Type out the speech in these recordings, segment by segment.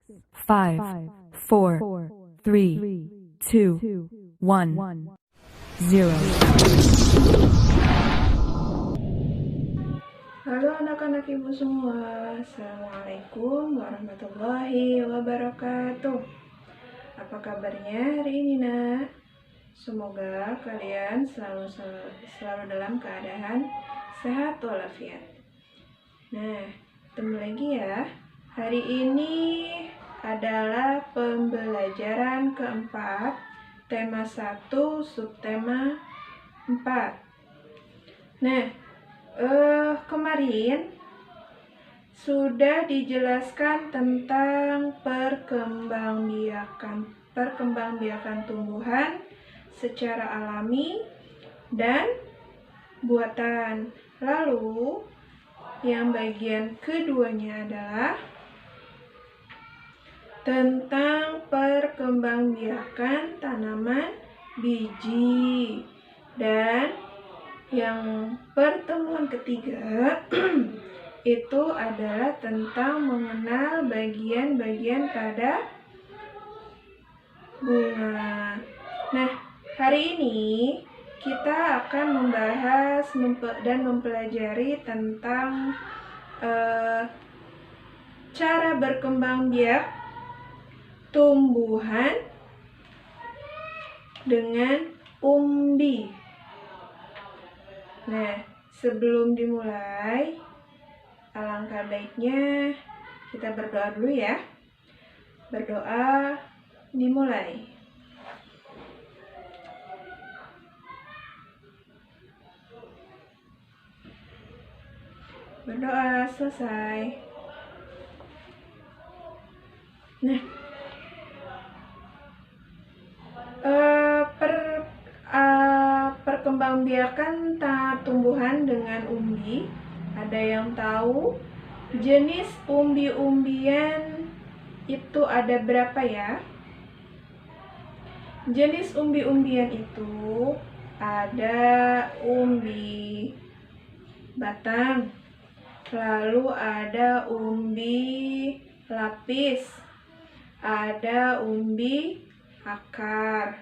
5, 4, 3, 2, 1, 0. Halo anak-anak ibu semua, Assalamualaikum warahmatullahi wabarakatuh. Apa kabarnya hari ini nak? Semoga kalian selalu dalam keadaan sehat walafiat. Nah, ketemu lagi ya. Hari ini adalah pembelajaran keempat, tema 1, subtema 4. Nah, kemarin sudah dijelaskan tentang perkembangbiakan tumbuhan secara alami dan buatan. Lalu yang bagian keduanya adalah tentang perkembangbiakan tanaman biji. Dan yang pertemuan ketiga itu adalah tentang mengenal bagian-bagian pada bunga. Nah, hari ini kita akan membahas dan mempelajari tentang cara berkembang biak tumbuhan dengan umbi. Nah, sebelum dimulai, alangkah baiknya kita berdoa dulu ya. Berdoa dimulai. Berdoa selesai. Nah, perkembangbiakan tumbuhan dengan umbi. Ada yang tahu jenis umbi-umbian itu ada berapa ya? Jenis umbi-umbian itu ada umbi batang, lalu ada umbi lapis, ada umbi akar.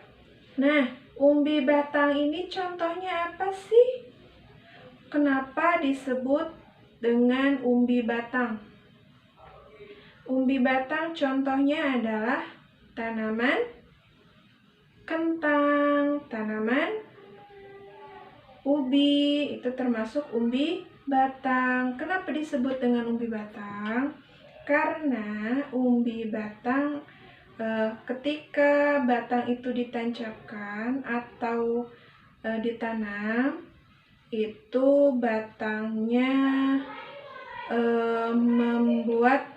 Nah, umbi batang ini contohnya apa sih? Kenapa disebut dengan umbi batang? Umbi batang contohnya adalah tanaman kentang, tanaman ubi, itu termasuk umbi batang. Kenapa disebut dengan umbi batang? Karena umbi batang ketika batang itu ditancapkan atau ditanam, itu batangnya membuat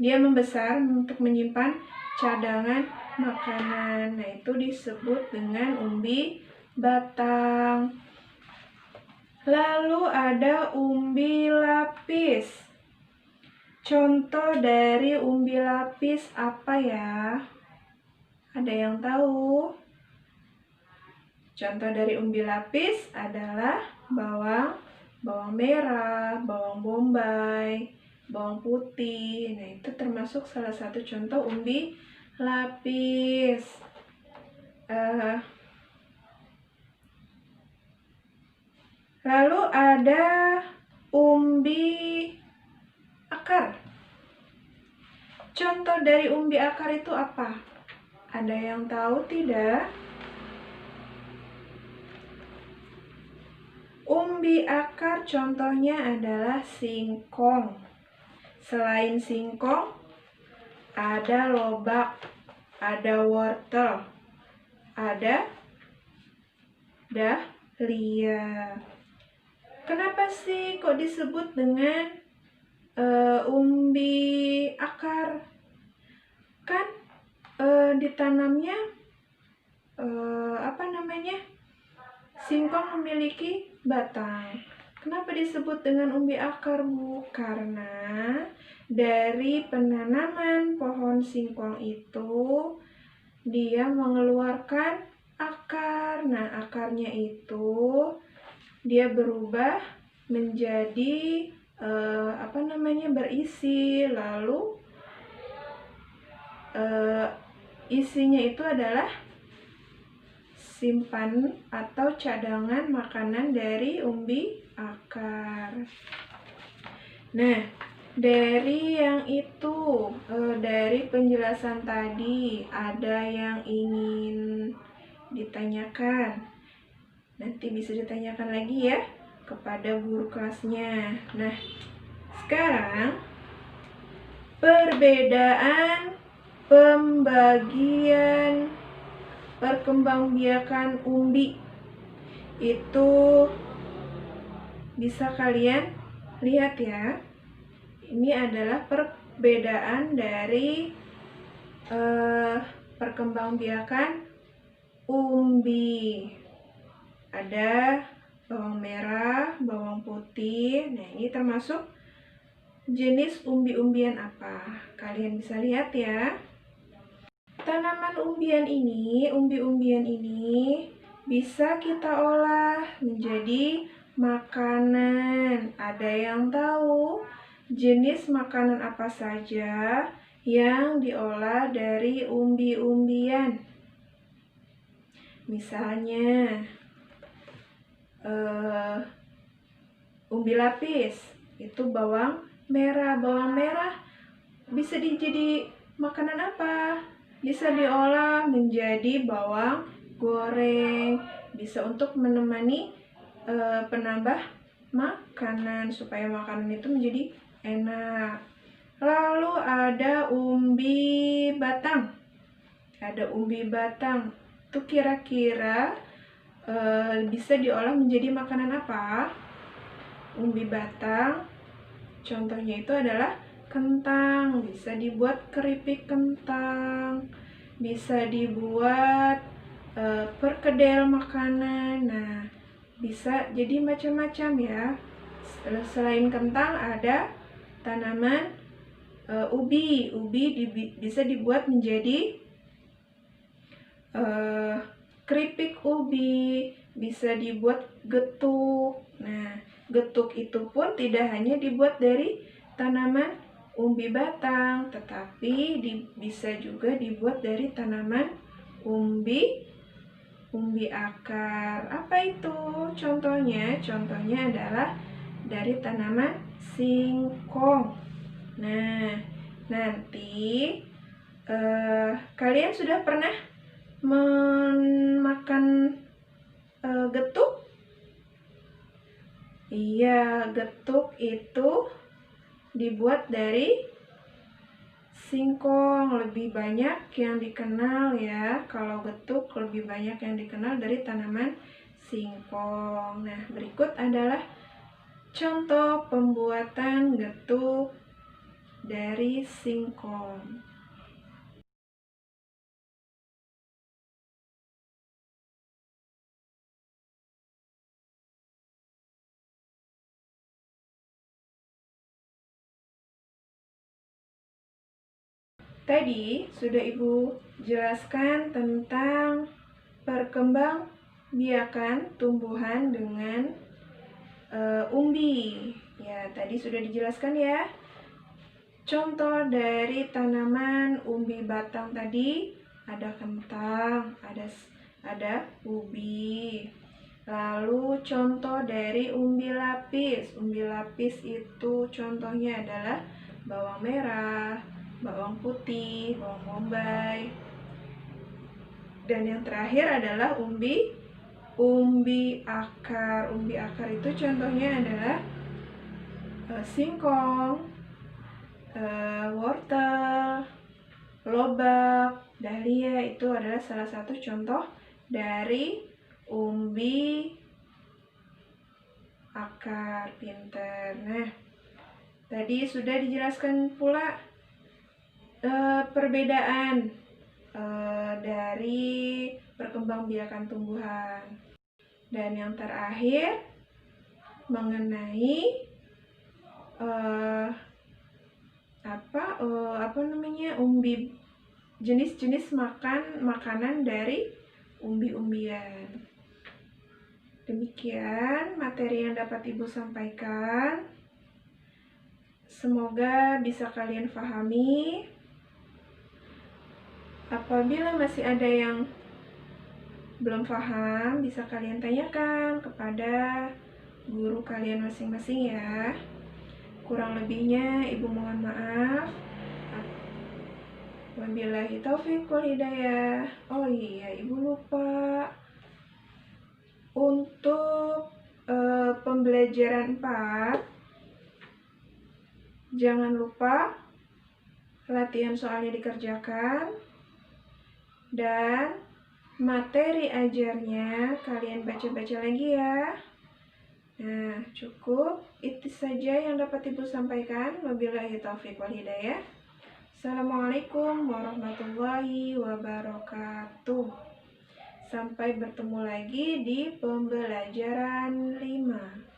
dia membesar untuk menyimpan cadangan makanan. Nah, itu disebut dengan umbi batang. Lalu ada umbi lapis. Contoh dari umbi lapis apa ya? Ada yang tahu? Contoh dari umbi lapis adalah bawang merah, bawang bombay, bawang putih. Nah, itu termasuk salah satu contoh umbi lapis. Lalu ada umbi akar. Contoh dari umbi akar itu apa? Ada yang tahu tidak? Umbi akar contohnya adalah singkong. Selain singkong, ada lobak, ada wortel, ada dahlia. Kenapa sih kok disebut dengan umbi akar? Kan ditanamnya singkong memiliki batang. Kenapa disebut dengan umbi akar, Bu? Karena dari penanaman pohon singkong itu dia mengeluarkan akar. Nah, akarnya itu dia berubah menjadi berisi, lalu isinya itu adalah simpan atau cadangan makanan dari umbi akar. Nah, dari yang itu, dari penjelasan tadi, ada yang ingin ditanyakan? Nanti bisa ditanyakan lagi ya kepada guru kelasnya. Nah, sekarang perbedaan pembagian perkembangbiakan umbi itu bisa kalian lihat ya. Ini adalah perbedaan dari perkembangbiakan umbi. Ada bawang merah, bawang putih. Nah, ini termasuk jenis umbi-umbian apa? Kalian bisa lihat ya. Tanaman umbi-umbian ini bisa kita olah menjadi makanan. Ada yang tahu jenis makanan apa saja yang diolah dari umbi-umbian? Misalnya, umbi lapis, itu bawang merah. Bawang merah bisa jadi makanan apa? Bisa diolah menjadi bawang goreng, bisa untuk menemani penambah makanan supaya makanan itu menjadi enak. Lalu ada umbi batang. Itu kira-kira bisa diolah menjadi makanan apa? Umbi batang contohnya itu adalah kentang, bisa dibuat keripik kentang, bisa dibuat perkedel makanan. Nah, bisa jadi macam-macam ya. Selain kentang ada tanaman ubi. Bisa dibuat menjadi keripik ubi, bisa dibuat getuk. Nah, getuk itu pun tidak hanya dibuat dari tanaman umbi batang, tetapi bisa juga dibuat dari tanaman umbi akar. Apa itu contohnya? Contohnya adalah dari tanaman singkong. Nah, nanti kalian sudah pernah makan getuk? Iya, getuk itu dibuat dari singkong. Lebih banyak yang dikenal ya. Kalau getuk lebih banyak yang dikenal dari tanaman singkong. Nah, berikut adalah contoh pembuatan getuk dari singkong. Tadi sudah Ibu jelaskan tentang perkembangbiakan tumbuhan dengan umbi. Ya, tadi sudah dijelaskan ya. Contoh dari tanaman umbi batang tadi ada kentang, ada ubi. Lalu contoh dari umbi lapis. Umbi lapis itu contohnya adalah bawang merah, bawang putih, bawang bombay. Dan yang terakhir adalah umbi akar. Umbi akar itu contohnya adalah singkong, wortel, lobak, dahlia. Itu adalah salah satu contoh dari umbi akar. Pinter. Nah, tadi sudah dijelaskan pula perbedaan dari perkembangbiakan tumbuhan. Dan yang terakhir mengenai jenis-jenis makanan dari umbi-umbian. Demikian materi yang dapat Ibu sampaikan. Semoga bisa kalian pahami. Apabila masih ada yang belum paham, bisa kalian tanyakan kepada guru kalian masing-masing ya. Kurang lebihnya Ibu mohon maaf. Wabillahi taufiq wal hidayah. Oh iya, Ibu lupa. Untuk pembelajaran 4, jangan lupa latihan soalnya dikerjakan dan materi ajarnya kalian baca-baca lagi ya. Nah, cukup itu saja yang dapat Ibu sampaikan. Wabillahi taufiq wal hidayah. Assalamualaikum warahmatullahi wabarakatuh. Sampai bertemu lagi di pembelajaran 5.